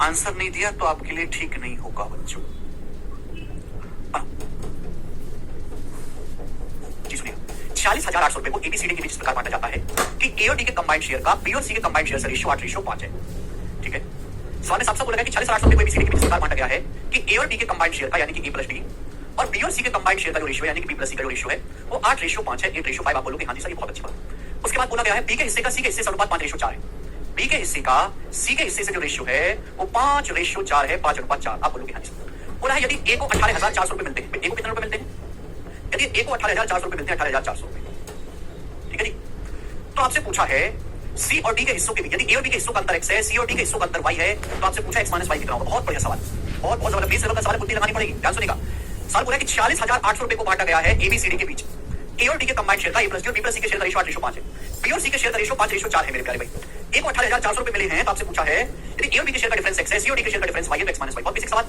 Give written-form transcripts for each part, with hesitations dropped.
Answer नहीं दिया तो आपके लिए ठीक नहीं होगा बच्चों। जी सुनिए, 46,800 रुपए को एबीसीडी के बीच इस प्रकार बांटा जाता है कि ए और डी के कंबाइंड शेयर का बी और सी के कंबाइंड शेयर से रेशियो 8:5 है। ठीक है, सवाल में साफ-साफ बोला गया कि 46,800 रुपए को एबीसीडी के बीच इस प्रकार बांटा गया है कि ए और डी के कंबाइंड शेयर का यानी कि ए प्लस डी और बी और सी के कंबाइंड शेयर का जो रेशियो यानी कि बी प्लस सी का जो रेशियो है वो 8:5 है, 8:5। आप बोलोगे हाँ जी सर ये बहुत अच्छी बात। उसके बाद बोला गया है बी के हिस्से का सी के हिस्से से अनुपात 5:4 है। बी के हिस्से का सी के हिस्से से जो रेशियो है वो 5:4 है, 5:4। आप बोलोगे हाँ जी सर। बोला है यदि ए को 18,400 रुपए मिलते हैं, ए को कितने रुपए मिलते हैं? यदि ए को 18,400 रुपए मिलते हैं, 18,400 रुपए, ठीक है जी। तो आपसे पूछा है सी और डी के हिस्सों के बीच, यदि ए और बी के हिस्सों का अंतर x है, सी और डी के हिस्सों का अंतर y है, तो आपसे पूछा x माइनस y कितना होगा। बहुत बढ़िया सवाल, बहुत जबरदस्त। 20 लेवल का सवाल, बुद्धि लगानी पड़ेगी, ध्यान सुनिएगा। सवाल बोला कि 46,800 रुपए को बांटा गया है एबीसीडी के बीच। ए और डी के कंबाइंड शेयर का ए प्लस डी और बी प्लस सी के शेयर का रेशियो 8:5 है। बी और सी के शेयर का रेशियो 5:4 है मेरे प्यारे भाई। ए को 18,400 रुपए मिले हैं, तो आपसे पूछा है यदि ए और बी के शेयर का डिफरेंस x है, सी और डी के शेयर का डिफरेंस y है, तो x माइनस y। बहुत बेसिक सवाल।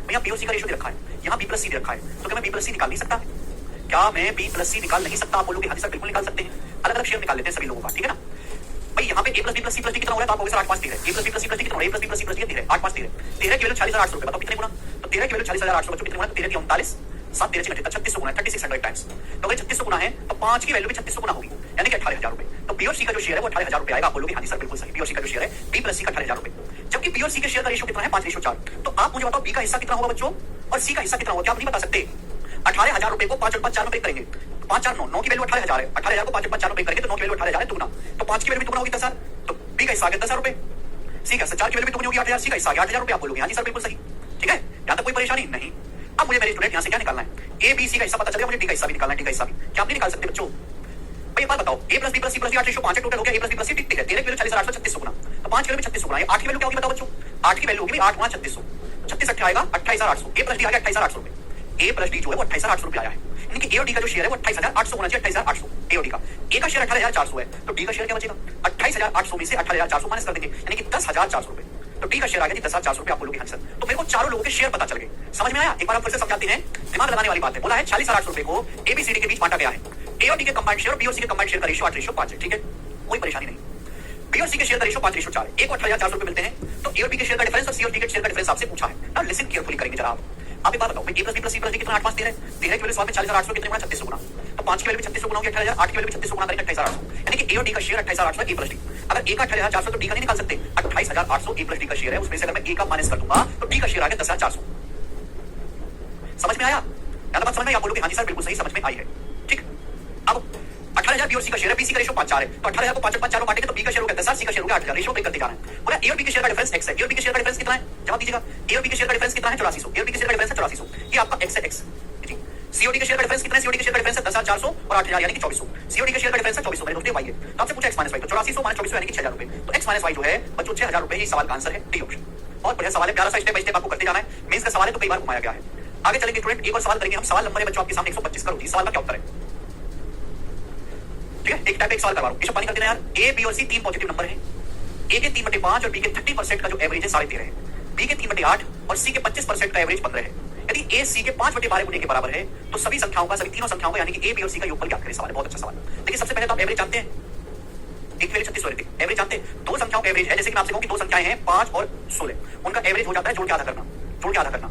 भैया बी और सी का रेशियो दे रखा है, यहाँ बी प्लस सी दे रखा है, तो क्या मैं बी प्लस सी निकाल नहीं सकता? क्या मैं बी प्लस सी निकाल नहीं सकता? आप बोलोगे हाँ सर बिल्कुल निकाल सकते हैं। अलग अलग शेयर निकाल लेते हैं सभी लोगों का, ठीक है ना भाई। यहाँ पे A plus B plus C plus D कितना हो रहा है? तो आप बोलोगे sir 8 5 13। A plus B plus C plus D कितना हो रहा है? A plus B plus C plus D 13, 8 5 13। 13 की वैल्यू 46,800 रुपए, बताओ कितने गुना? तो 13 की वैल्यू 46,800 बच्चों कितने गुना? 13 की 39, 7 13 36, 3600 गुना है, 3600 टाइम्स। तो अगर 3600 गुना है तो 5 की वैल्यू भी 3600 गुना होगी, यानी कि 18,000 रुपए। तो बी और सी का जो शेयर है वो 18,000 रुपए आएगा। आप बोलोगे हाँ जी सर बिल्कुल सही। बी और सी का जो शेयर है बी प्लस सी का 18,000 रुपए, जबकि बी और सी के शेयर का रेशियो कितना है? 5:4। तो आप मुझे बताओ बी का हिस्सा कितना होगा बच्चों और सी का हिस्सा कितना होगा? क्या आप नहीं बता सकते? 18,000 रुपए को 5 और 5 4 में ब्रेक करेंगे, 5 4 9, 9 की वैल्यू 18,000 है। 18,000 को 5 और 5 4 में ब्रेक करेंगे तो 9 की वैल्यू 18,000 है, दुगना। तो 5 की वैल्यू भी दुगना होगी 10,000, तो बी का हिस्सा आ गया 10,000 रुपए। सी का 4 की वैल्यू भी दुगनी होगी 8,000, सी का हिस्सा आ गया 8,000 रुपए। आप बोलोगे हाँ जी सर बिल्कुल सही, ठीक है, यहाँ तक कोई परेशानी नहीं। अब मुझे मेरे स्टूडेंट यहाँ से क्या निकालना है? ए बी सी का हिस्सा पता चल गया, मुझे डी का हिस्सा भी निकालना है। डी का हिस्सा भी क्या आप नहीं निकाल सकते बच्चों? भाई एक बात बताओ, A plus B plus C plus D 8:5 total हो गया। A plus B plus C ठीक है, 13 की वैल्यू 46,800, 3600 गुना, तो 5 की वैल्यू 3600 गुना, ये 8 की वैल्यू क्या होगी बताओ बच्चों? 8 की वैल्यू होगी 8 गुना 3600, 36 8 आएगा 28,800। ए प्लस डी आ गया 28,800 रुपए। ए प्लस डी जो है वो 28,800 रुपए आया है, यानी कि ए और डी का जो शेयर है वो 28,800 होना चाहिए। 28,800 ए और डी का, ए का शेयर 18,400 है, तो डी का शेयर क्या बचेगा? 28,800 में से 18,400 माइनस कर देंगे, यानी कि 10,400 रुपए। तो डी का शेयर आ गया 10,400 रुपए। आप बोलोगे हाँ सर। तो मेरे को चारों लोगों के शेयर पता चल गए, समझ में आया? एक बार हम फिर से समझाते हैं, दिमाग लगाने वाली बात है। बोला है 46,800 रुपए को एबीसीडी के बीच बांटा गया है। ए और डी के कंबाइंड शेयर, बी और सी के कंबाइंड शेयर का रेशियो 8:5 है, ठीक है, कोई परेशानी नहीं। बी और सी के शेयर का रेशियो 5:4 है। ए को 18,400 रुपए मिलते हैं, तो ए और बी के शेयर का डिफरेंस और सी और डी के शेयर का डिफरेंस आपसे पूछा है। नाउ लिसन केयरफुली करेंगे जरा आप एक बात बताओ, A plus B plus C plus D कितना? 8 5 13, 13 की वैल्यू सवाल में 40,800 कितने गुना? 3600 गुना, तो 5 की वैल्यू भी 3600 गुना होगी 18,000, 8 की वैल्यू भी 3600 गुना करेंगे 28,800, यानी कि ए और डी का शेयर 28,800 ए प्लस डी। अगर ए का 18,400 तो डी का नहीं निकाल सकते। 28,800 ए प्लस डी का शेयर है, उसमें से अगर मैं ए का माइनस कर दूंगा तो डी का शेयर आ गया 10,400। समझ में आया? याद बात समझ में? आप बोलोगे हाँ जी सर बिल्कुल सही, समझ में आई है, ठीक। अब 18,000 बी और सी का शेयर है, बी सी का रेशियो 5:4 है, तो 18,000 को 5 और 5 4 में बांटेंगे तो बी का शेयर हो गया 10,000, सी का शेयर हो गया 8,000। रेशियो ब्रेक करते जा रहे हैं। बोला ए और बी के शेयर का डिफरेंस x है। ए और बी के शेयर का डिफरेंस कितना है? जवाब दीजिएगा। ए और बी के शेयर का डिफरेंस कितना है? 8400। ए और बी के शेयर का डिफरेंस है 8400, ये आपका x है, x जी। सी और डी के शेयर का डिफरेंस कितना है? सी और डी के शेयर का डिफरेंस है 10,400 और 8,000 यानी कि 2400। सी और डी के शेयर का डिफरेंस है 2400, मेरे दोस्तों y है, तो आपसे पूछा x माइनस y, तो 8400 माइनस 2400 यानी कि 6,000 रुपए। तो x माइनस y जो है बच्चों 6,000 रुपए, ये सवाल का आंसर है, डी ऑप्शन। बहुत बढ़िया सवाल है, प्यारा सा स्टेप बाय स्टेप आपको करते जाना है। मेंस का सवाल है तो कई बार घुमाया गया है। आगे चलेंगे स्टूडेंट, एक और सवाल करेंगे हम। सवाल नंबर है बच्चों आपके सामने 125, करो जी सवाल का क्या उत्तर है, ठीक है। एक टाइप एक सवाल करवा रहा हूं, पानी कर देना यार। ए बी और सी 3 पॉजिटिव नंबर है। ए के 3/5 और बी के 30% का जो एवरेज है 13.5 है। बी के 3/8 और सी के 25% का एवरेज 15 है। यदि ए सी के 5/12 गुने के बराबर है तो सभी संख्याओं का, सभी तीनों संख्याओं का यानी कि ए बी और सी का योगफल ज्ञात करें। सवाल है बहुत अच्छा सवाल। देखिए सबसे पहले तो आप एवरेज जानते हैं, एक वैल्यू 36 होती है, एवरेज जानते हैं। दो संख्याओं का एवरेज है, जैसे कि मैं आपसे कहूं कि दो संख्याएं हैं 5 और 16, उनका एवरेज हो जाता है जोड़ के आधा करना, जोड़ के आधा करना।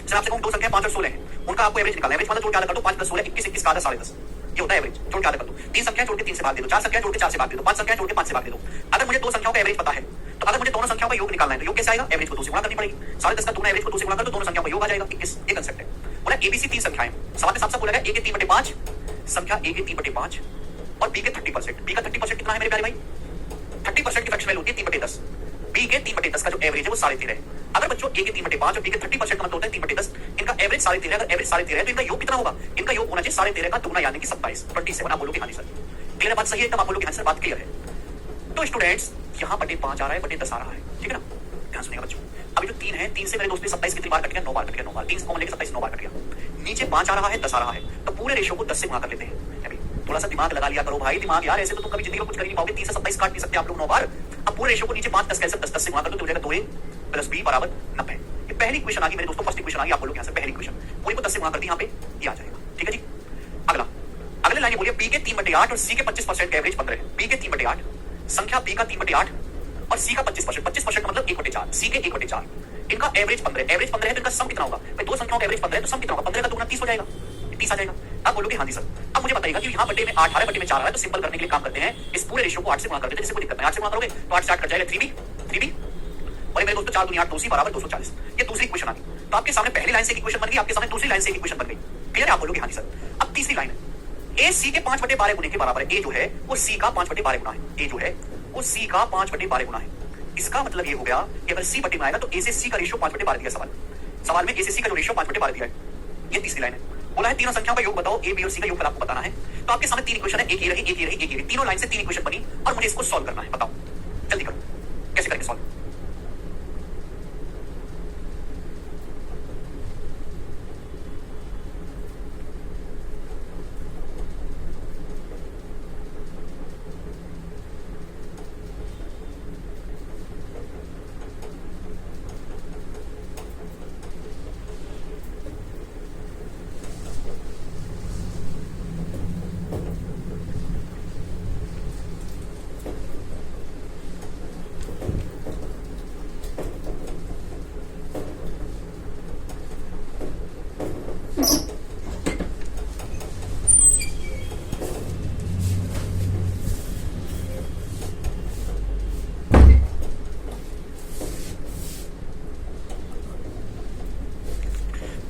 जैसे आपसे कहूं दो संख्याएं 5 और 16 हैं, उनका आपको एवरेज निकालना है। एवरेज मतलब जोड़ के आधा कर दो, 5 + 16 21, 21 का आधा 10.5, ये होता है एवरेज। जोड़ के आधा कर दो। तीन संख्याएं जोड़ के 3 से भाग दे दो, चार संख्याएं जोड़ के 4 से भाग दे दो, पांच संख्याएं जोड़ के 5 से भाग दे दो। अगर मुझे दो संख्याओं का एवरेज पता है तो अगर मुझे दोनों संख्याओं का योग निकालना है तो योग कैसे आएगा? एवरेज को 2 से गुणा करनी पड़ेगी। 10.5 का दुगना एवरेज को 2 से गुणा कर दो, दोनों संख्याओं का योग आ जाएगा 21। ये कांसेप्ट है। बोला एबीसी 3 संख्याएं, सवाल में साफ-साफ बोला गया ए के 3/5 संख्या, ए के 3/5 और बी के 30%। बी का 30% कितना है मेरे प्यारे भाई? 30% की फ्रैक्शन वैल्यू होती है 3/10। बी के 3/10 का जो एवरेज है वो 13.5 है। अगर बच्चों ए के 3/5 और बी के 30% का मतलब होता है 3/10, इनका एवरेज 13.5 है। अगर एवरेज 13.5 है तो इनका योग कितना होगा? इनका योग होना चाहिए 13.5 का दुगना यानी कि 27 आप बोलोगे हाँ जी सर। क्लियर बात सही है? तब आप बोलोगे हाँ सर बात क्लियर है। तो स्टूडेंट्स यहाँ 5 आ रहा है, 10 आ रहा है, ठीक है ना? ध्यान सुनिएगा बच्चों। अभी जो 3 है, 3 से मेरे दोस्त 27 कितनी बार कट गया? 9 बार कट गया, 9 बार। 3 से कॉमन लेके 27 9 बार कट गया। नीचे 5 आ रहा है, 10 आ रहा है, तो पूरे रेशियो को 10 से गुणा कर लेते हैं। अभी थोड़ा सा दिमाग लगा लिया करो भाई, दिमाग यार, ऐसे तो तुम कभी जिंदगी में कुछ कर नहीं पाओगे। 3 से 27 काट नहीं सकते आप लोग 9 बार। अब पूरे रेशियो को नीचे 5 10 कैसे 10 से गुणा कर दो तो हो जाएगा 2a + b = 90। ये पहली इक्वेशन आ गई मेरे दोस्तों, फर्स्ट इक्वेशन आ गई। आप लोग यहाँ से पहली इक्वेशन पूरी को 10 से गुणा कर दी, यहाँ पे ये आ जाएगा, ठीक है जी। अगला अगले लाइन बोलिए, बी के 3/8 और सी के 25% का एवरेज 15 है। बी के 3/8 संख्या, बी का 3/8 और सी का 25%। 25% का मतलब 1/4, सी के 1/4। इनका एवरेज 15, एवरेज 15 है तो इनका सम कितना होगा भाई? दो संख्याओं का एवरेज 15 है तो सम कितना होगा? 15 का दुगुना 30 हो जाएगा, 30 आ जाएगा। अब बोलोगे हाँ जी सर। अब मुझे बताइएगा कि यहाँ बटे में 8 आ रहा है, बटे में 4 आ रहा है, तो सिंपल करने के लिए काम करते हैं, इस पूरे रेशियो को 8 से गुणा कर देते हैं, जिससे कोई दिक्कत नहीं। 8 से गुणा करोगे तो 8 से 8 कट जाएगा 3b और मेरे दोस्तों 4 दूनी 8 2c बराबर 240। ये दूसरी इक्वेशन आ गई। तो आपके सामने पहली लाइन से एक इक्वेशन बन गई, आपके सामने दूसरी लाइन से एक इक्वेशन बन गई। क्लियर है? आप बोलोगे हाँ जी सर। अब तीसरी लाइन है, ए सी के 5/12 गुने के बराबर है। ए जो है वो सी का 5/12 गुना है। ए जो है वो सी का 5/12 गुना है। इसका मतलब ये हो गया कि अगर सी बटे में आएगा तो ए से सी का रेशियो 5/12 दिया। सवाल में ए से सी का जो रेशियो 5/12 दिया है। ये तीसरी लाइन है। बोला है तीनों संख्याओं का योग बताओ, ए बी और सी का योग आपको बताना है। तो आपके सामने तीन इक्वेशन है, एक ये रही, एक ये रही, एक ये रही। तीनों लाइन से तीन इक्वेशन बनी और मुझे इसको सॉल्व करना है। बताओ जल्दी करो, कैसे करेंगे सॉल्व?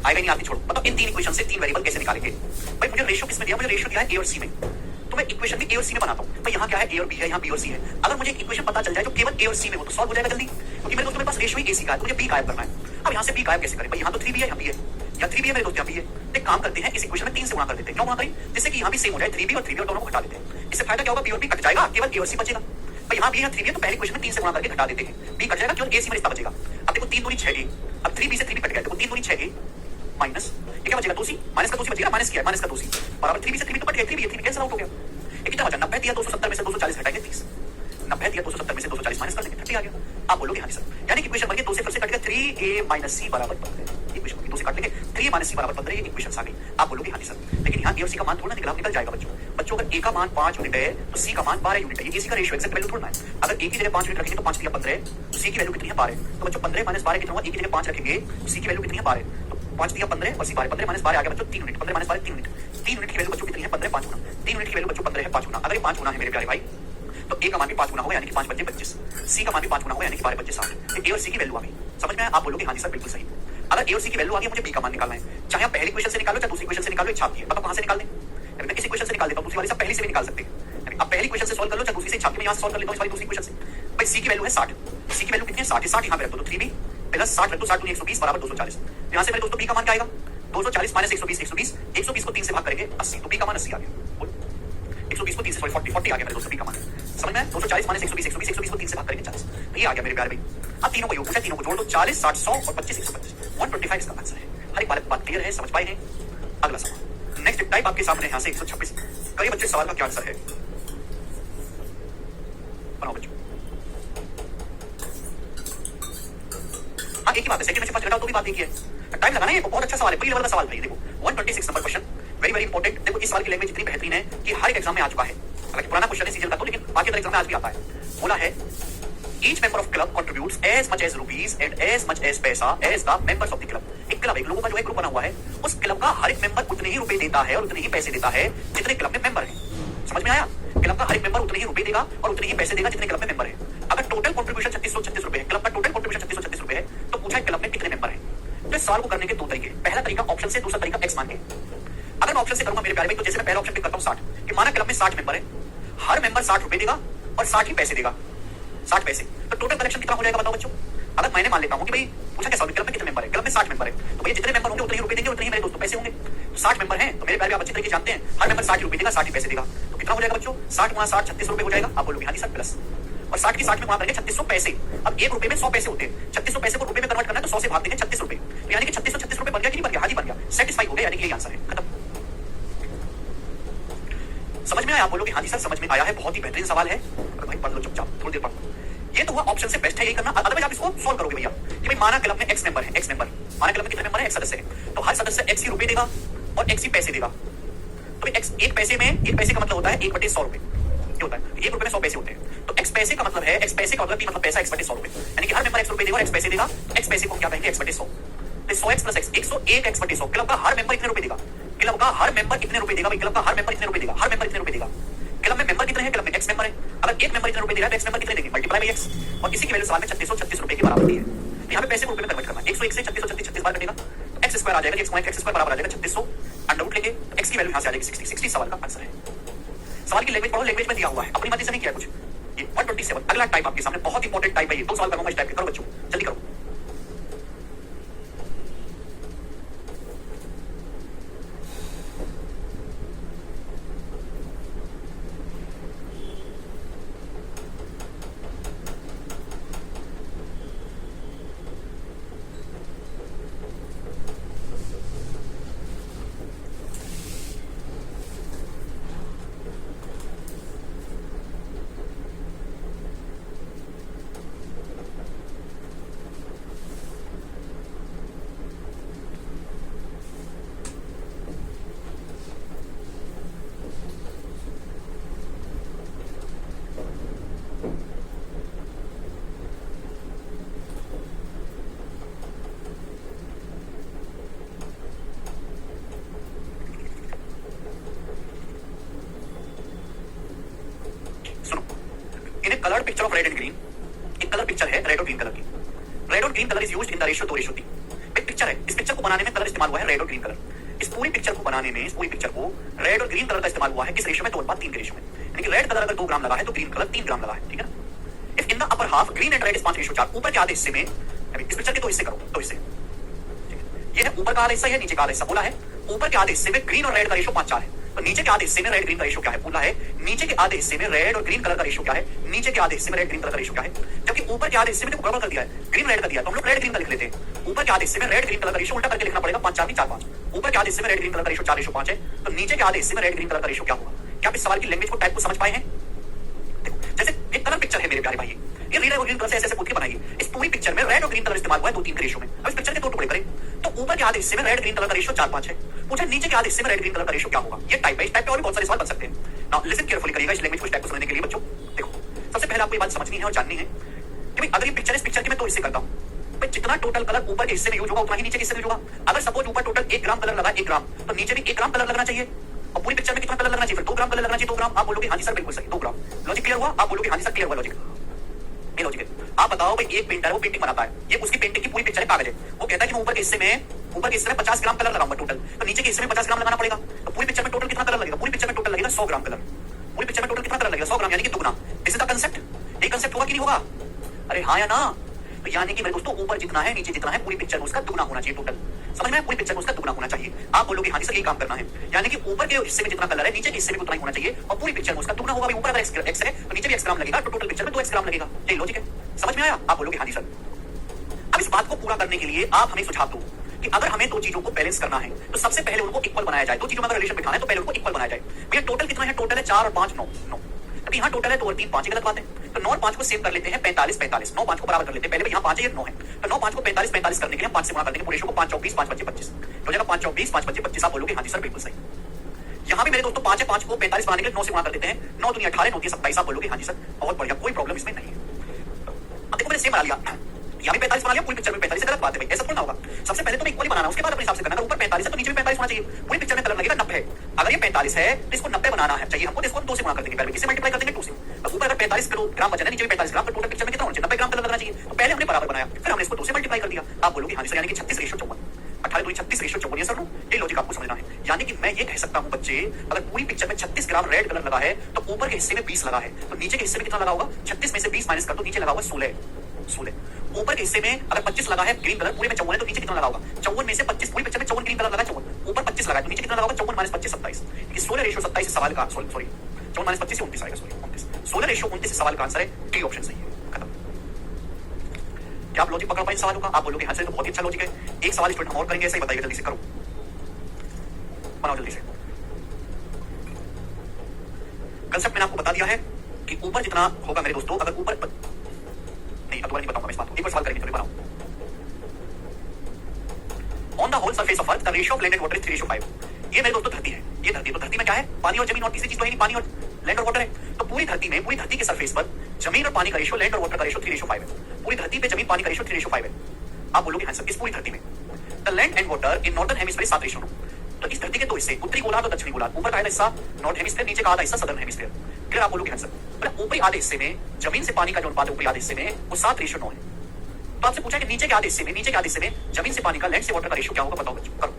आएगा नहीं, आती छोड़ो। मतलब इन तीन इक्वेशन से तीन वेरिएबल कैसे निकालेंगे भाई? मुझे रेशियो किसमें दिया? मुझे रेशियो दिया है ए और सी में, तो मैं इक्वेशन भी ए और सी में बनाता हूं। भाई यहाँ क्या है? ए और बी है, यहाँ बी और सी है। अगर मुझे इक्वेशन पता चल जाए जो केवल ए और सी में हो तो सॉल्व हो जाएगा जल्दी, क्योंकि मेरे दोस्तों मेरे पास रेशियो ही ए सी का है, तो मुझे बी गायब करना है। अब यहाँ से बी गायब कैसे करें भाई? यहाँ तो 3b है, यहाँ बी है, यहाँ 3b है मेरे दोस्त, यहाँ बी है। एक काम करते हैं, इस इक्वेशन में 3 से गुणा कर देते हैं। क्यों गुणा करें? जिससे कि यहाँ भी सेम हो जाए, 3b और 3b और दोनों को घटा देते हैं। इससे फायदा क्या होगा? बी और बी कट जाएगा, केवल ए और सी बचेगा। भाई यहाँ बी यहाँ 3b है, तो पहले इक्वेशन में 3 से गुणा करके घटा देते हैं, बी कट जाएगा, केवल ए सी में रिश्ता बचेगा। अब देखो 3 दूनी 6a, अब 3b से 3b कट गया, देखो 3 दूनी 6a माइनस ये क्या बचेगा? 2c, माइनस का 2c बचेगा, माइनस किया माइनस का 2c बराबर 3b से 3b तो कट गया, 3b कैंसिल आउट हो गया। ये कितना बचा? 90 दिया, 270 में से 240 घटाएंगे 30, 90 दिया 270 में से 240 माइनस कर देंगे 30 आ गया। आप बोलोगे हाँ जी सर। यानी कि इक्वेशन बन गई 2 से फिर से कट गया 3a माइनस c बराबर 15। इक्वेशन बन गई 2 से काट लेंगे 3a माइनस c बराबर 15, ये इक्वेशन आ गई। आप बोलोगे हाँ जी सर। लेकिन यहाँ a और c का मान थोड़ा निकला, निकल जाएगा बच्चों। अगर a का मान 5 यूनिट है तो c का मान 12 यूनिट है। ये a c का रेशियो एक्जेक्ट वैल्यू थोड़ा है। अगर a की जगह 5 यूनिट रखेंगे तो 5 दिया 15, तो c की वैल्यू कितनी है? 12। तो बच्चों 15 माइनस 12 कितना हुआ? a की जगह 5 रखेंगे तो c की वैल्यू कितनी है? 12। तो 5 दिया 15 और c 12, 15 माइनस 12 आ गया बच्चों 3 यूनिट, 15 माइनस 12 3 यूनिट। 3 यूनिट की वैल्यू बच्चों कितनी है? 15 5 गुना। 3 यूनिट की वैल्यू बच्चों 15 है 5 गुना। अगर ये 5 गुना है मेरे प्यारे भाई तो a का मान भी 5 गुना होगा, यानी कि 5 बच्चे 25। c का मान भी 5 गुना होगा, यानी कि 12 बच्चे 60। तो a और c की वैल्यू आ गई। समझ में आया? आप बोलोगे हाँ जी सर बिल्कुल सही। अगर a और c की वैल्यू आ गई, मुझे b का मान निकालना है। चाहे आप पहली इक्वेशन से निकालो, चाहे दूसरी इक्वेशन से निकालो, इच्छा आपकी है। मतलब कहां से निकाल दें? मैं इस इक्वेशन से निकाल देता हूं, दूसरी वाली से पहली से भी निकाल सकते हैं। अब पहली इक्वेशन से सॉल्व कर लो, चाहे दूसरी से इच्छा आपकी। मैं यहां से सॉल्व कर लेता हूं इस वाली दूसरी इक्वेशन से। भाई c की वैल्यू है 60, c की वैल्यू कितनी है? 60 है। 60 यहां पे रख दो, तो 3b प्लस 60 रख दो, 60 120 बराबर 240। यहां से मेरे दोस्तों b का मान क्या आएगा? 240 माइनस 120, 120 को 3 से भाग करेंगे 80, तो b का मान 80 आ गया। 120 को 3 से 40 आ गया मेरे दोस्तों, b का मान समझ में? 240 माइनस 120 को 3 से भाग करेंगे 40, तो ये आ गया मेरे प्यारे भाई। अब तीनों को योग करके तीनों को जोड़ दो, 40 60 100 और 25 125, 125 इसका आंसर है। हर एक बात क्लियर है, समझ पाए हैं? अगला सवाल, नेक्स्ट टाइप आपके सामने यहाँ से 126। करिए बच्चे सवाल का क्या आंसर है? बनाओ बच्चों। हाँ एक ही बात है, सेकंड में से 5 घटाओ तो भी बात एक ही है। टाइम लगाना है, बहुत अच्छा सवाल है, प्री लेवल का सवाल भाई। देखो 126 number question, very very important. देखो इस सवाल की लैंग्वेज इतनी बेहतरीन है कि हर एक एग्जाम में आ चुका है। हालांकि पुराना क्वेश्चन है सीजन का, तो लेकिन बाकी अदर एग्जाम में आज भी आता है। बोला है each member of club contributes as much as rupees and as much as पैसा as the members of the club। एक क्लब, एक लोगों का जो है ग्रुप बना हुआ है, उस क्लब का हर एक मेंबर उतने ही रुपए देता है और उतने ही पैसे देता है जितने क्लब में मेंबर है। समझ में आया? क्लब का हर एक मेंबर उतने ही रुपए देगा और उतने ही पैसे देगा जितने क्लब में मेंबर है। अगर टोटल कंट्रीब्यूशन 3636 रुपए है, क्लब का टोटल कंट्रीब्यूशन 3636 रुपए है, तो पूछा है क्लब में कितने मेंबर है। तो इस सवाल को करने के दो तरीके, पहला तरीका ऑप्शन से, दूसरा तरीका एक्स मान के। अगर मैं ऑप्शन से करूंगा मेरे प्यारे भाई, तो जैसे मैं पहला ऑप्शन पे करता हूं 60, कि माना क्लब में 60 मेंबर है, हर मेंबर 60 रुपए देगा और 60 ही पैसे देगा, 60 पैसे। तो टोटल कलेक्शन कितना हो जाएगा बताओ बच्चों? अगर मैंने मान लेता हूं कि भाई पूछा कैसा क्लब में कितने मेंबर है, क्लब में 60 मेंबर है, तो भैया जितने मेंबर होंगे उतने ही रुपए देंगे, उतने ही मेरे दोस्तों पैसे होंगे। तो 60 मेंबर हैं, तो मेरे प्यारे आप अच्छी तरीके जानते हैं, हर मेंबर 60 रुपए देगा, 60 ही पैसे देगा। तो कितना हो जाएगा बच्चों? 60 गुणा 60 36 रुपए हो जाएगा। आप बोलोगे हाँ जी सर प्लस, और 60 की 60 में गुणा करेंगे 3600 पैसे। अब एक रुपए में 100 पैसे होते हैं, 3600 पैसे को रुपए में कन्वर्ट करना है तो 100 से भाग देंगे 36 रुपए, तो यानी कि 3636 रुपए बन गया कि नहीं बन गया? हाँ जी बन गया, सेटिस्फाई हो गया, यानी कि यही आंसर है, खत्म। समझ में आया? आप बोलोगे हाँ जी सर समझ में आया है, बहुत ही बेहतरीन सवाल है। भाई पढ़ लो चुपचाप, थोड़ी देर पढ़। ये तो हुआ ऑप्शन से बेस्ट है, यही करना। अदरवाइज आप इसको सॉल्व करोगे भैया कि भाई माना क्लब में एक्स मेंबर है, एक्स मेंबर माना क्लब में कितने मेंबर है? एक्स सदस्य है, तो हर सदस्य एक्स ही रुपए देगा और एक्स ही पैसे देगा। तो एक्स एक पैसे में, एक पैसे का मतलब होता है 1/100 रुपए, ये होता है 1 रुपए में 100 पैसे होते हैं। तो एक्स एक्स पैसे का मतलब है, एक्स पैसे का मतलब P मतलब पैसा, एक्स बटे 100 रुपए, यानी कि हर मेंबर एक्स रुपए देगा और एक्स पैसे देगा। एक्स पैसे को हम क्या कहेंगे, एक्स बटे 100। तो 100 एक्स प्लस एक्स, 101 एक्स बटे 100। क्लब का हर मेंबर इतने रुपए देगा, क्लब का हर मेंबर कितने रुपए देगा भाई, क्लब का हर मेंबर इतने रुपए देगा, हर मेंबर इतने रुपए देगा। क्लब में मेंबर कितने हैं, क्लब में एक्स मेंबर है, अगर एक मेंबर इतने रुपए दे रहा है तो एक्स मेंबर कितने देंगे, मल्टीप्लाई बाई एक्स, और इसी की वैल्यू सवाल में 3636 रुपए की बराबर दी है। यहाँ पे पैसे को रुपए में कन्वर्ट करना है, 101 से 3636 बार कटेगा, एक्स स्क्वायर आ जाएगा, एक्स स्क्वायर बराबर आ जाएगा 3600, अंडर रूट लेंगे, एक्स की वैल्यू यहाँ से आ जाएगी 60 सवाल का आंसर है। सवाल की लैंग्वेज पढ़ो, लैंग्वेज में दिया हुआ है, अपनी मर्जी से नहीं किया कुछ। ये 127 अगला टाइप आपके सामने, बहुत इंपॉर्टेंट टाइप है ये, 2 सवाल करूंगा इस टाइप के, करो बच्चों जल्दी करो। Colour picture of red and green, एक कलर पिक्चर है रेड और ग्रीन कलर की। रेड और green colour is used in the ratio 2:3। एक पिक्चर है, इस पिक्चर को बनाने में कलर इस्तेमाल हुआ है रेड और ग्रीन कलर। इस पूरी पिक्चर को बनाने में, इस पूरी पिक्चर को रेड और ग्रीन कलर का इस्तेमाल हुआ है किस रेशियो में, 2:3 के रेशियो में। यानी कि रेड कलर अगर 2 ग्राम लगा है तो ग्रीन कलर 3 ग्राम लगा है, ठीक है ना। If in the upper half green and red is 5:4, ऊपर के आधे हिस्से में, इस पिक्चर के 2 हिस्से करो, 2 हिस्से, ये है ऊपर का आधा हिस्सा, है नीचे का आधा हिस्सा। बोला है ऊपर के आधे हिस्से में ग्रीन और रेड का रेशियो 5:4 है, तो नीचे के आधे हिस्से में रेड ग्रीन का रेशियो क्या है। बोला है नीचे के आधे हिस्से में रेड और ग्रीन कलर का रेशियो क्या है, नीचे के आधे हिस्से में रेड ग्रीन कलर का रेशियो क्या है। जबकि ऊपर के आधे हिस्से में गड़बड़ कर दिया है, ग्रीन रेड कर दिया, तो हम लोग रेड ग्रीन का लिख लेते हैं। ऊपर के आधे हिस्से में रेड ग्रीन कलर का रेशियो उल्टा करके लिखना पड़ेगा, 5:4 भी 4:5। ऊपर के आधे हिस्से में रेड ग्रीन कलर का रेशियो 4:5 है, तो नीचे के आधे हिस्से में रेड ग्रीन कलर का रेशियो क्या होगा। क्या आप इस सवाल की लैंग्वेज को, टाइप को समझ पाए हैं। देखो जैसे एक कलर पिक्चर है मेरे प्यारे भाई, ये रेड और ग्रीन कलर से ऐसे पूछ के बनाइए। इस पूरी पिक्चर में रेड और ग्रीन कलर इस्तेमाल हुआ है 2:3 के रेशियो में। अब इस पिक्चर के 2 टुकड़े करें तो ऊपर के आधे हिस्से में रेड ग्रीन कलर का रेशियो 4:5 है, पूछा नीचे के आधे हिस्से में रेड ग्रीन कलर का रेशियो क्या होगा। ये टाइप है, इस टाइप पे और भी बहुत सारे सवाल बन सकते हैं। नाउ लिसन केयरफुली करिएगा इस लैंग्वेज को, इस टाइप को समझने के लिए बच्चों। देखो सबसे पहले आपको ये बात समझनी है और जाननी है कि भाई अगर ये पिक्चर, इस पिक्चर के मैं 2 हिस्से करता हूं, भाई जितना टोटल कलर ऊपर के हिस्से में यूज होगा उतना ही नीचे के हिस्से में यूज होगा। अगर सपोज ऊपर टोटल 1 ग्राम कलर लगा, 1 ग्राम, तो नीचे भी 1 ग्राम कलर लगना चाहिए। और पूरी पिक्चर में कितना कलर लगना चाहिए, फिर 2 ग्राम कलर लगना चाहिए। 2 ग्राम आप बोलोगे हाँ जी सर बिल्कुल सही, 2 ग्राम। लॉजिक क्लियर हुआ, आप बोलोगे हाँ जी सर क्लियर हुआ लॉजिक। ये लॉजिक है। आप बताओ भाई एक पेंटर है, वो पेंटिंग बनाता है, ये उसकी पेंटिंग की पूरी पिक्चर है, कागज है। वो कहता है कि मैं ऊपर के हिस्से में 50 ग्राम कलर लगाऊंगा टोटल, तो नीचे के हिस्से में 50 ग्राम लगाना पड़ेगा। तो पूरी पिक्चर में टोटल कितना कलर लगेगा, पूरी पिक्चर में टोटल लगेगा 100 ग्राम कलर। पूरी पिक्चर में टोटल कितना कलर लगेगा, 100 ग्राम, यानी कि दुगना। This is the concept. ये कांसेप्ट होगा कि नहीं होगा, अरे हाँ या ना। तो यानी कि मेरे दोस्तों ऊपर जितना है नीचे जितना है पूरी पिक्चर में उसका दुगना होना चाहिए टोटल। समझ में, पूरी पिक्चर में उसका दुगना होना चाहिए। आप बोलोगे हाँ जी सर ये काम करना है, यानी कि ऊपर के हिस्से में जितना कलर है नीचे के हिस्से में उतना ही होना चाहिए और पूरी पिक्चर में उसका दुगना होगा। ऊपर अगर एक्स है तो नीचे भी एक्स ग्राम लगेगा, तो टोटल पिक्चर में 2x ग्राम लगेगा। यही लॉजिक है, समझ में आया। आप बोलोगे हाँ जी सर। अब इस बात को पूरा करने के लिए आप हमें सुझाव दो कि अगर हमें 2 चीजों को बैलेंस करना है तो सबसे पहले उनको इक्वल बनाया जाए। 2 चीजों में अगर रिलेशन दिखाना है तो पहले उनको इक्वल बनाया जाए। भैया टोटल कितना है, टोटल है 4 और 5 9 9। अभी यहाँ टोटल है 2 और 3 5, गलत बात है। तो 9 और 5 को सेव कर लेते हैं 45 45, 9 5 को बराबर कर लेते हैं। पहले यहाँ 5 है, ये 9 है, तो 9 5 को 45 45 करने के लिए 5 से गुणा कर देंगे। पूरे को 5 24 5 25 25 हो जाएगा। 5 24 5 25 25। आप बोलोगे हाँ जी सर बिल्कुल सही। यहाँ भी मेरे दोस्तों 5 है, 5 को 45 बनाने के लिए 9 से गुणा कर देते हैं। 9 दूनी 18, 9 27। आप बोलोगे हाँ जी सर बहुत बढ़िया, कोई प्रॉब्लम इसमें नहीं है। अब देखो मैंने सेम बना लिया, यहाँ भी 45 बना लिया, पूरी पिक्चर में 45 गलत बात है भाई, ऐसा थोड़ा होगा। सबसे पहले तो इक्वली बनाना, उसके बाद अपने हिसाब से करना। अगर ऊपर 45 है तो नीचे भी 45 होना चाहिए। पूरी पिक्चर में कलर लगेगा 90 है। अगर ये 45 है तो इसको 90 बनाना है चाहिए हमको, तो इसको हम 2 से गुणा कर देंगे, पहले किससे मल्टीप्लाई कर देंगे 2 से। तो ऊपर अगर 45 ग्राम बचा है, नीचे भी 45 ग्राम, तो टोटल पिक्चर में कितना होना चाहिए, 90 ग्राम कलर लगना चाहिए। तो पहले हमने बराबर बनाया, फिर हमने इसको 2 से मल्टीप्लाई कर दिया। आप बोलोगे हाँ जी सर, यानी कि 36:54, 18 2 36:54। सर ये लॉजिक आपको समझना है। यानी कि मैं ये कह सकता हूं बच्चे, अगर पूरी पिक्चर में 36 ग्राम रेड कलर लगा है तो ऊपर के हिस्से में 20 लगा है, तो नीचे के हिस्से में कितना लगा होगा। 36 में से 20 माइनस कर दो, नीचे लगा हुआ 16। ऊपर के हिस्से में अगर 25 लगा है ग्रीन कलर, पूरे में 54 है, तो नीचे कितना लगा होगा 54 में से 25। पूरी पिक्चर में 54 ग्रीन कलर लगा, 54 ऊपर 25 लगा है, तो नीचे कितना लगा होगा 54 माइनस 25 27। 16 रेशियो 27 सवाल का, सॉरी 54 माइनस 25 से 29 आएगा, सॉरी 29। 16 रेशियो 29 सवाल का आंसर है, डी ऑप्शन सही है। खत्म। क्या आप लॉजिक पकड़ पाए सवालों का। आप बोलोगे हाँ सर तो बहुत ही अच्छा लॉजिक है। एक सवाल स्टूडेंट हम और करेंगे, ऐसा ही बताइए, जल्दी से करो, बनाओ जल्दी से। कंसेप्ट मैंने आपको बता दिया है कि ऊपर जितना होगा मेरे दोस्तों, अगर ऊपर नहीं, दोबारा नहीं बताऊंगा मैं इस बात को, एक बार सवाल करेंगे तो बनाओ। On the whole surface of earth the ratio of land and water is 3:5। ये मेरे दोस्तों धरती है, ये धरती, तो धरती में क्या है, पानी और जमीन, और तीसरी चीज तो है नहीं, पानी और लैंड और वाटर है। तो पूरी धरती में, पूरी धरती के सरफेस पर जमीन और पानी का रेशियो, लैंड और वाटर का रेशियो 3:5 है। पूरी धरती पे जमीन पानी का रेशियो 3:5 है। आप बोलोगे हाँ सर, इस पूरी धरती में the land and water in northern hemisphere 7:9। तो इस धरती के दो हिस्से, उत्तरी गोलार्ध और दक्षिणी गोलार्ध, ऊपर का आधा हिस्सा नॉर्थ हेमिस्फीयर, नीचे का आधा हिस्सा सदर्न हेमिस्फीयर। फिर आप बोलोगे हाँ सर, मतलब ऊपरी आधे हिस्से में जमीन से पानी का जो अनुपात है ऊपरी आधे हिस्से में वो 7:9 है। तो आपसे पूछा कि नीचे के आधे हिस्से में जमीन से पानी का, लैंड से वाटर का रेशियो क्या होगा, बताओ बच्चों। करो,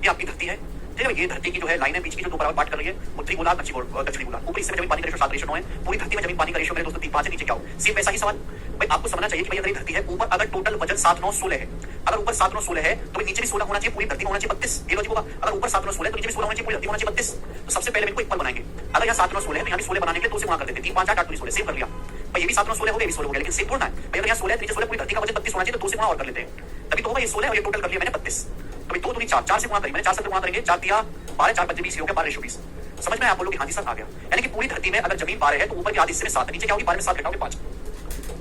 ये आपकी धरती है, ठीक है। ये धरती की जो है लाइन है बीच की, जो दो बराबर बांट कर रही है, उत्तरी गोलार्ध दक्षिणी गोलार्ध। ऊपरी हिस्से में जमीन पानी का रेशियो 7:9 है। पूरी धरती में जमीन पानी का रेशियो मेरे दोस्तों 3:5 है। नीचे क्या हो, सेम वैसा ही सवाल। भाई आपको समझना चाहिए कि भाई अगर ये धरती है, ऊपर अगर टोटल वजन 7, 9, 16 है, अगर ऊपर 7, 9, 16 है तो नीचे भी 16 होना चाहिए, पूरी धरती में होना चाहिए 32। ये लॉजिक होगा। अगर ऊपर 7, 9, 16 है तो नीचे भी 16 होना चाहिए, पूरी धरती में होना चाहिए 32। तो सबसे पहले इनको इक्वल बनाएंगे। अगर यहाँ 7, 9, 16 है तो यहाँ भी 16 बनाने के लिए 2 से गुणा कर देते, 3, 5, 8, 8, 16 सेव कर लिया। भाई ये भी 7, 9, 16 हो गया, ये भी 16 हो गया, लेकिन सेव थोड़ा है भाई। अगर यहाँ 16 है, नीचे 16, पूरी धरती का वजन 32 होना चाहिए, तो 2 से गुणा और कर लेते हैं, तभी तो होगा ये 16 और ये टोटल कर लिया मैंने 32। तो भाई 2 दूनी 4, 4 से गुणा करेंगे, मैंने 4 से गुणा करेंगे, 4 दिया 12, 4 5 20 हो गया 12:20। समझ में आप बोलोगे हाँ जी सर आ गया। यानी कि पूरी धरती में अगर जमीन 12 है तो ऊपर के आधे हिस्से में 7, नीचे क्या होगी 12 में 7 घटाओगे 5।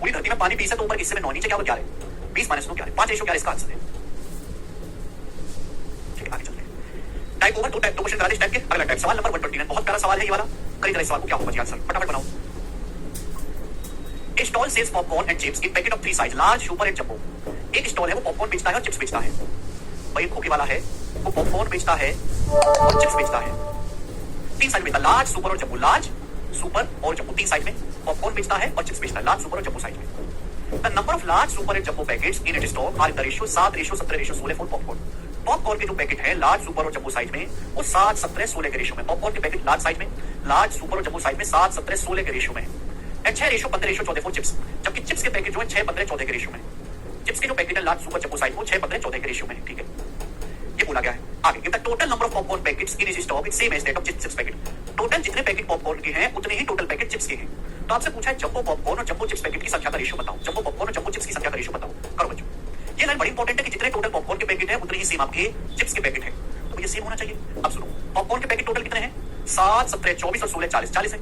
पूरी धरती में पानी 20 है तो ऊपर के हिस्से में 9, नीचे क्या होगा 11, 20 माइनस 9 11, 5:11 इसका आंसर है। ठीक है, आगे चलते हैं। टाइप ओवर, दो क्वेश्चन करा दे इस टाइप के। अगला टाइप सवाल नंबर 129, बहुत प्यारा सवाल है ये वाला। कई तरह सवाल को क्या होगा जी आंसर, फटाफट बनाओ। A stall sells popcorn and chips in packet of 3 size, large, super and jumbo। एक स्टॉल है वो पॉपकॉर्न बेचता है और चिप्स बेचता है। भाई खोखे वाला है वो पॉपकॉर्न बेचता है और चिप्स बेचता है। 3 साइज बेचता है, लार्ज, सुपर और जम्बो। लार्ज, सुपर और जम्बो 3 साइज में पॉपकॉर्न बेचता है और चिप्स बेचता है, लार्ज, सुपर और जम्बो साइज में। The number of large, super and jumbo packets in it stock are in the ratio 7:17:16 for popcorn. Popcorn के जो पैकेट है लार्ज, सुपर और जम्बो साइज में वो 7:17:16 के रेशियो में। पॉपकॉर्न के पैकेट लार्ज साइज में, लार्ज, सुपर और जम्बो साइज में 7:17:16 के रेशियो में है। 6:15:14 फॉर चिप्स, जबकि चिप्स के पैकेट जो है 6:15:14 के रेशियो में। चिप्स के जो पैकेट है लार्ज, सुपर, जम्बो साइज वो 6:15:14 के रेशियो में है। ठीक है, ये बोला गया है। आगे, if the total number of popcorn packets in his stock is same as that of chips packet. Total जितने पैकेट पॉपकॉर्न के हैं उतने ही टोटल पैकेट चिप्स के हैं। तो आपसे पूछा है जंबो पॉपकॉर्न और जंबो चिप्स पैकेट की संख्या का रेशियो बताओ। जंबो पॉपकॉर्न और जंबो चिप्स की संख्या का रेशियो बताओ। करो बच्चों, ये लाइन बड़ी इंपॉर्टेंट है कि जितने टोटल पॉपकॉर्न के पैकेट है उतने ही सेम आपके चिप्स के पैकेट है, तो ये सेम होना चाहिए। अब सुनो, पॉपकॉर्न के पैकेट टोटल कितने हैं? 7, 17, 24 और 16, 40 40 है।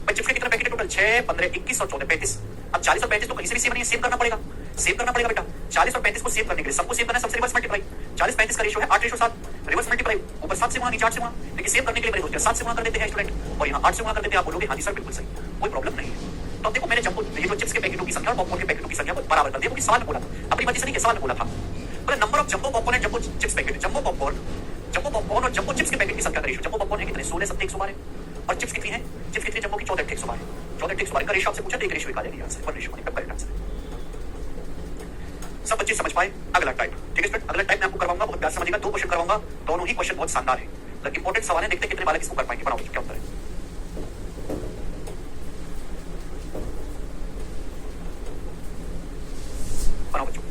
चिप्स के कितने पैकेट है टोटल? 6, 15, 21 और 14, 35। अब 40 और 35 तो कहीं से भी सेम नहीं है, सेम करना पड़ेगा, सेम करना पड़ेगा बेटा। 40 और 35 को सेव करने के लिए सबको सेव करना है, सबसे रिवर्स मल्टीप्लाई। 40 35 का रेशियो है 8:7, रिवर्स मल्टीप्लाई, ऊपर 7 से गुणा, नीचे 8 से गुणा। लेकिन सेव करने के लिए मेरे दोस्त 7 से गुणा कर देते हैं स्टूडेंट, और यहाँ 8 से गुणा कर देते हैं। आप बोलोगे हाँ जी सर बिल्कुल सही, कोई प्रॉब्लम नहीं है। तो अब देखो मैंने जंबो ये जो चिप्स के पैकेटों की संख्या और पॉपकॉर्न के पैकेटों की संख्या को बराबर कर दिया, क्योंकि सवाल में बोला था, अपनी मर्जी से नहीं, सवाल में बोला था। बोले number of jumbo popcorn and jumbo chips packet. Jumbo popcorn और जंबो चिप्स के पैकेट की संख्या का रेशियो। जंबो पॉपकॉर्न है कितने? 16, 17, 112। और चिप्स कितनी है? चिप्स कितनी जंबो की? 14, 112। 14, 112 का रेशियो आपसे पूछा तो एक रेशियो निकाल लिया आंसर, 1 रेशियो करेक्ट आंसर। सब बच्चे समझ पाए? अगला टाइप, ठीक है स्टूडेंट, अगला टाइप मैं आपको करवाऊंगा, बहुत प्यार से समझिएगा। 2 क्वेश्चन करवाऊंगा, दोनों ही क्वेश्चन बहुत शानदार है, लेकिन इंपॉर्टेंट सवाल है, देखते कितने बालक इसको कर पाएंगे। बनाओ क्या उत्तर है। बनाओ बच्चों।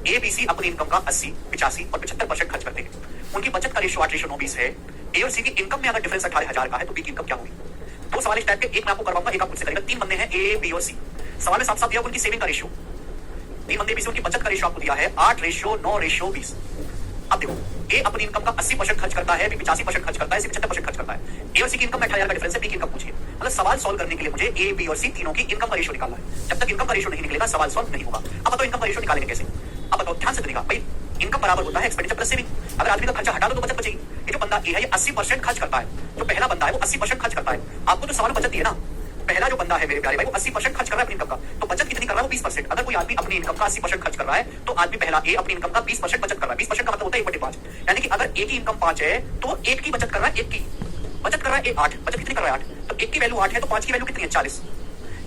ए बी सी अपनी इनकम का 80, 85 और 75% खर्च करते हैं। उनकी बचत का रेशियो 8:9 है। ए और सी की इनकम में अगर डिफरेंस 18,000 का है तो बी की इनकम क्या होगी? 2 सवाल इस टाइप के, एक मैं आपको करवाऊंगा, एक आप मुझसे करेगा। 3 बंदे हैं ए, बी और सी। सवाल में साफ साफ दिया उनकी सेविंग का रेशियो। 3 बंदे बी सी, उनकी बचत का रेशियो आपको दिया है 8:9:20। अब देखो, ए अपनी इनकम का 80% खर्च करता है, बी 85% खर्च करता है, सी 75% खर्च करता है। ए और सी की इनकम में 18,000 का डिफरेंस है, बी की इनकम पूछिए। मतलब सवाल सॉल्व करने के लिए मुझे ए, बी और सी तीनों की इनकम का रेशियो निकालना है। जब तक इनकम का रेशियो नहीं निकलेगा सवाल सॉल्व नहीं होगा। अब बताओ इनकम का रेशियो निकालेंगे कैसे? अब बताओ, ध्यान से देखिएगा भाई, इनकम बराबर होता है एक्सपेंडिचर प्लस सेविंग। अगर आदमी का खर्चा हटा दो तो बचत बचेगी। ये जो बंदा ए है ये 80% खर्च करता है। जो पहला बंदा है वो 80% खर्च करता है। आपको तो सवाल में बचत दी है ना, पहला जो बंदा है मेरे प्यारे भाई वो 80% खर्च कर रहा है अपनी इनकम का, तो बचत कितनी कर रहा है वो 20%। अगर कोई आदमी अपनी इनकम का 80% खर्च कर रहा है तो आदमी पहला ए अपनी इनकम का 20% बचत कर रहा है। 20% का मतलब होता है 1/5, यानी कि अगर एक की इनकम 5 है तो 1 की बचत कर रहा है, 1 की बचत कर रहा है 8। बचत कितनी कर रहा है 8, तो 1 की वैल्यू 8 है तो 5 की वैल्यू कितनी है 40,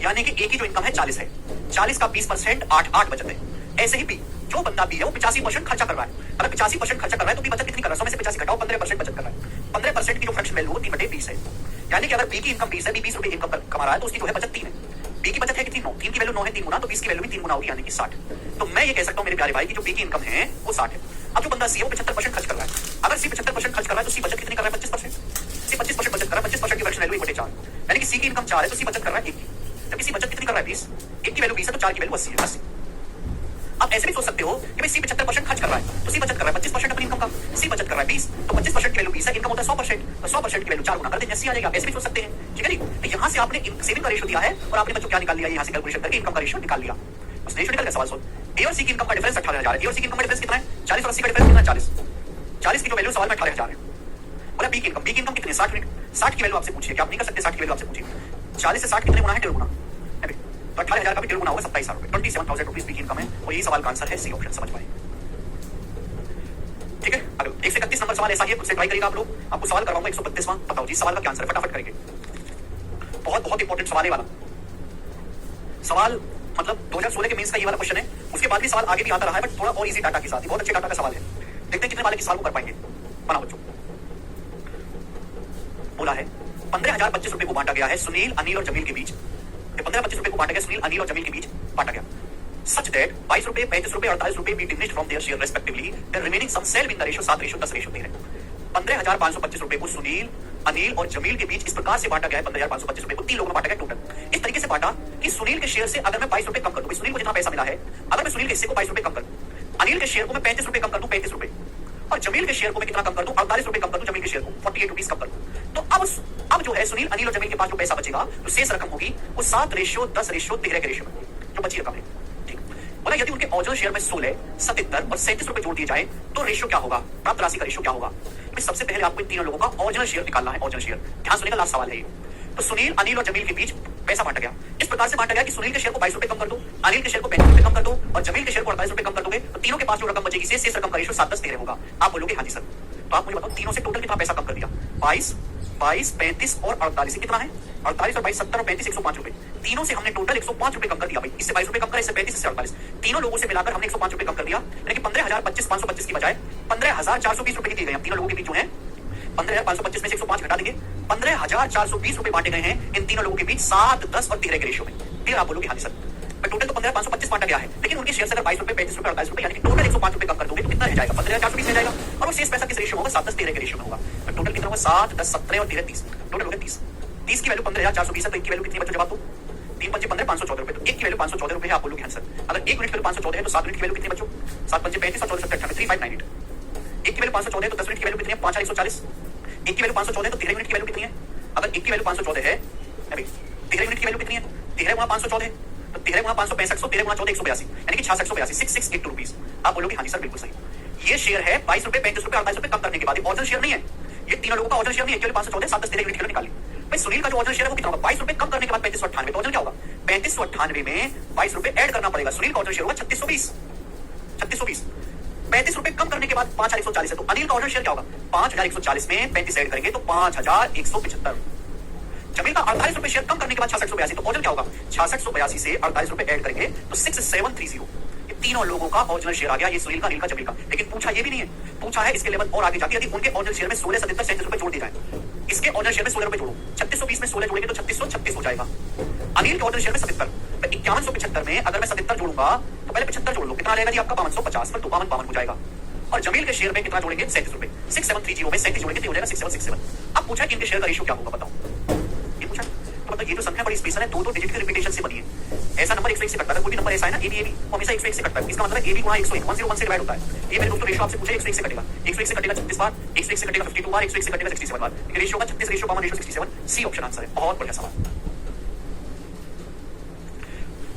यानी कि ए की जो इनकम है 40 है, 40 का 20% 8 बचत है। ऐसे ही बी, जो बंदा बी है वो 85% खर्चा कर रहा है। अगर 85% खर्चा कर रहा है तो बी बचत कितनी कर रहा है, 100 में से 85 घटाओ 15% बचत कर रहा है। 15% की जो फ्रैक्शन वैल्यू 3/20 है, यानी कि अगर बी की इनकम 20 है, बी 20 रुपए इनकम कमा रहा है तो उसकी जो है बचत 3 है। बी की बचत है कितनी 9, 3 की वैल्यू 9 है 3 गुना, तो 20 की वैल्यू भी 3 गुना होगी यानी कि 60। तो मैं ये कह सकता हूं मेरे प्यारे भाई की जो बी की इनकम है वो 60 है। अब जो बंदा सी है वो 75% खर्च कर रहा है। अगर सी 75% खर्च कर रहा है तो सी बचत कितनी कर रहा है 25%। सी 25% बचत कर रहा है, 25% की फ्रैक्शन वैल्यू 1/4, यानी कि सी की इनकम 4 है तो सी बचत कर रहा है 1 की, जबकि सी बचत कितनी कर रहा है 20, 1 की वैल्यू 20 है तो 4 की वैल्यू 80 है 80। आप ऐसे भी सोच सकते हो कि भाई सी 75% खर्च कर रहा है तो सी बचत कर रहा है 25% अपनी इनकम का, सी बचत कर रहा है 20, तो 25% की वैल्यू 20 है, इनकम होता है 100%, तो 100% की वैल्यू 4 गुना कर देंगे 80 आ जाएगा। ऐसे भी सोच सकते हैं, ठीक है जी। तो यहाँ से आपने सेविंग का रेशियो दिया है और आपने बच्चों क्या निकाल लिया, यहाँ से कैलकुलेशन करके इनकम का रेशियो निकाल लिया, बस रेशियो निकल गया। सवाल सोल्व। ए और सी की इनकम का डिफरेंस 18,000 है। ए और सी की इनकम का डिफरेंस कितना है 40 और 80 का डिफरेंस कितना है 40, 40 की जो वैल्यू सवाल में 18,000 है। बोला बी की इनकम कितनी है 60 यूनिट, 60 की वैल्यू आपसे पूछिए, क्या आप नहीं कर सकते 60 की वैल्यू आपसे पूछिए, 40 से 60 कितने गुना है 1.5 गुना, तो 18,000 का भी 1.5 गुना होगा 27,000 रुपए, 27,000 रुपीज की इनकम है और यही सवाल का आंसर है सी ऑप्शन। समझ पाए, ठीक है। अगर 1 से 31 नंबर सवाल ऐसा ही है, खुद से ट्राई करिएगा आप लोग। आपको सवाल करवाऊंगा 132वां, बताओ जी सवाल का क्या आंसर है, फटाफट करेंगे। बहुत बहुत इंपॉर्टेंट सवाल है वाला सवाल, मतलब 2016 के मेंस का ये वाला क्वेश्चन है। उसके बाद भी सवाल आगे भी आता रहा है बट थोड़ा और इजी डाटा के साथ, बहुत अच्छे डाटा का सवाल है। देखते हैं कितने वाले किस सवाल को कर पाएंगे। बनाओ बच्चों। बोला है 15,025 रुपए को बांटा गया है सुनील, अनिल और जमील के बीच। 15-25 रुपए को बांटा गया सुनील, अनिल और जमील के बीच बांटा गया, such that 22 रुपए, 35 रुपए, 48 रुपए be diminished from their share respectively, the remaining sum shall be in the ratio 7:10:13 है। 15,525 रुपए को सुनील, अनिल और जमील के बीच इस प्रकार से बांटा गया है। 15,525 रुपए को 3 लोगों में बांटा गया टोटल। इस तरीके से बांटा कि सुनील के शेयर से अगर मैं 22 रुपए कम कर दूं, सुनील को जितना पैसा मिला है, अगर मैं सुनील के हिस्से को 22 रुपए कम कर दूं, अनिल के शेयर को मैं 35 रुपए कम कर दूं 35 रुपए, और जमील के शेयर को मैं कितना कम कर दूं 48 रुपए कम कर दूं, जमील के शेयर को 48 रुपीस कम कर दूं, तो अब जो है सुनील, अनिल और जमील के पास जो पैसा बचेगा, जो शेष रकम होगी वो 7:10:13 के रेशियो में जो बची रकम है। ठीक, बोला यदि उनके ओरिजिनल शेयर में 16, 77 और 37 रुपए जोड़ दिए जाए तो रेशियो क्या होगा, प्राप्त राशि का रेशियो क्या होगा। सबसे पहले आपको इन तीनों लोगों का ओरिजिनल शेयर निकालना है। ओरिजिनल शेयर, ध्यान सुनिएगा, लास्ट सवाल है ये। तो सुनील, अनिल और जमील के बीच पैसा बांटा गया, इस प्रकार से बांटा गया कि सुनील के शेयर को 22 रुपए कम कर दो, अनिल के शेयर को 35 रुपए कम कर दो और जमील के शेयर को 48 रुपए कम कर दोगे तो तीनों के पास जो रकम बचेगी शेष रकम का रेशियो 7:10:13 होगा। आप बोलोगे हाँ जी सर, तो आप मुझे बताओ तीनों से टोटल कितना पैसा कम कर दिया, 22, 35 और 48 कितना है, 48 और 22 70 और 35 105 रुपए। तीनों से हमने टोटल 105 रुपए कम कर दिया भाई, इससे 22 रुपए कम करा, इससे 35, इससे 48, तीनों लोगों से मिलाकर हमने 105 रुपए कम कर दिया, यानी कि 15,525 की बजाय 15,420 रुपए दिए गए। तीनों लोगों के बीच जो है 15,525 में से 105 घटा देंगे, 15,420 रुपए बांटे गए हैं इन तीनों लोगों के बीच 7, 10 और 13 के रेशियो में। फिर आप बोलोगे हाँ जी सर, टोटल तो 15,525 बांटा गया है, लेकिन उनके शेयर से अगर 22 रुपए, 35 रुपए, 48 रुपए, यानी कि टोटल 105 रुपए कम कर दोगे तो कितना रह जाएगा, 15,420 रह जाएगा। और वो शेष पैसा किस रेशियो होगा, 7:10:13 के रेशियो में होगा। तो टोटल कितना होगा, 7, 10, 17 और 13, 30, टोटल हो गया 30। 30 की वैल्यू 15,420 है, तो इनकी वैल्यू कितनी बच्चों जवाब दो, 3 पंचे 15, 514 रुपए, तो एक की वैल्यू 514 रुपए है। आप बोलोगे हाँ सर, अगर एक यूनिट की वैल्यू 514 है तो 7 यूनिट की वैल्यू कितनी बच्चों, 7 पंचे 35 और 14 98, 3598। एक की वैल्यू 514 है तो 10 यूनिट की वैल्यू कितनी है, 5,140। एक की वैल्यू 514 है तो 13 यूनिट की वैल्यू कितनी है, अगर एक की वैल्यू 514 है, 13 यूनिट की वैल्यू कितनी है, 13 गुणा 514, तो 13 गुणा 565, 13 गुणा 14 182, यानी कि 6682, 6682 रुपीस। आप बोलोगे हाँ जी सर बिल्कुल सही। ये शेयर है 22 रुपए, 35 रुपए, 48 रुपए कम करने के बाद, ओरिजिनल शेयर नहीं है, ये तीनों लोगों का ओरिजिनल शेयर नहीं है। केवल 514, 7, 10, 13 यूनिट निकाली भाई। सुनील का जो ओरिजिनल शेयर है वो कितना होगा, 22 रुपए कम करने के बाद 3598, तो ओरिजिनल क्या होगा, 3598 में 22 रुपए ऐड करना पड़ेगा। सुनील का ओरिजिनल शेयर होगा 3620, 3620, 35 रुपए कम करने के बाद 5,140 है, तो अनिल का ओरिजिनल शेयर क्या होगा, 5,140 में 35 ऐड करेंगे तो 5,175। जमील का 48 रुपए शेयर कम करने के बाद 6682, तो ओरिजिनल क्या होगा, 6682 से 48 रुपए ऐड करेंगे तो 6730। ये तीनों लोगों का ओरिजिनल शेयर आ गया, ये सुनील का, अनिल का, जमील का। लेकिन पूछा ये भी नहीं है, पूछा है इसके लेवल और आगे जाके यदि उनके ओरिजिनल शेयर में 16, 77, 37 रुपए जोड़ दिए जाए, इसके ओरिजिनल शेयर में 16 रुपए जोड़ो, 3620 में 16 जोड़ेंगे तो 3636 हो जाएगा। अनिल के ओरिजिनल शेयर में 77, 5175 में अगर मैं 77 जोड़ूंगा तो पहले 75 जोड़ लो, कितना रहेगा जी आपका 5250, पर 52 हो जाएगा। और जमील के शेयर में कितना जोड़ेंगे, 37 रुपए, 6730 में 37 जोड़ेंगे तो हो जाएगा 6767। अब पूछा इनके शेयर का रेशियो क्या होगा बताओ, ये पूछा। तो मतलब ये जो संख्या बड़ी स्पेशल है, दो डिजिट के रिपीटेशन से बनी है। ऐसा नंबर 101 से कटता है, कोई भी नंबर ऐसा है ना, एबी हमेशा 101 से कटता है। इसका मतलब एबी गुणा 101, 101 से डिवाइड होता है। ये मेरे दोस्तों रेशियो आपसे पूछे 101 से कटेगा, 101 से कटेगा 36 बार, 101 से कटेगा 52 बार, 101 से कटेगा 67 बार। ये रेशियो का 36, ratio 52, ratio 67, C option answer है। बहुत बढ़िया सवाल।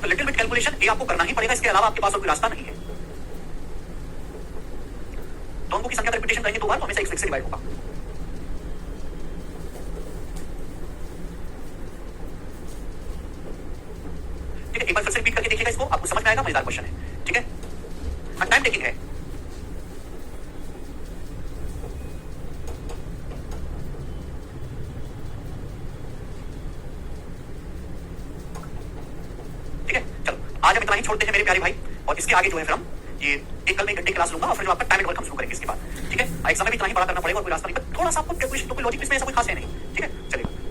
तो लिटिल बिट कैलकुलेशन ये आपको करना ही पड़ेगा, इसके अलावा आपके पास और कोई रास्ता नहीं है। अंकों की संख्या का रिपीटेशन करेंगे 2 बार तो हमेशा 101 से डिवाइड होगा। ठीक है, एक बार फिर से रिपीट करके देखिएगा इसको, आपको समझ में आएगा। मजेदार क्वेश्चन है। ठीक है, टाइम टेकिंग है। ठीक है, चलो आज हम इतना ही छोड़ते हैं मेरे प्यारे भाई, और इसके आगे जो है फिर हम ये एक कल में 1 घंटे क्लास लूंगा और फिर जो आपका टाइम एंड वर्क हम शुरू करेंगे इसके बाद। ठीक है, एग्जाम में भी इतना ही पढ़ा करना पड़ेगा, कोई रास्ता नहीं, थोड़ा सा आपको कैलकुलेशन तो कोई लॉजिक इसमें ऐसा कोई खास है नहीं। ठीक है,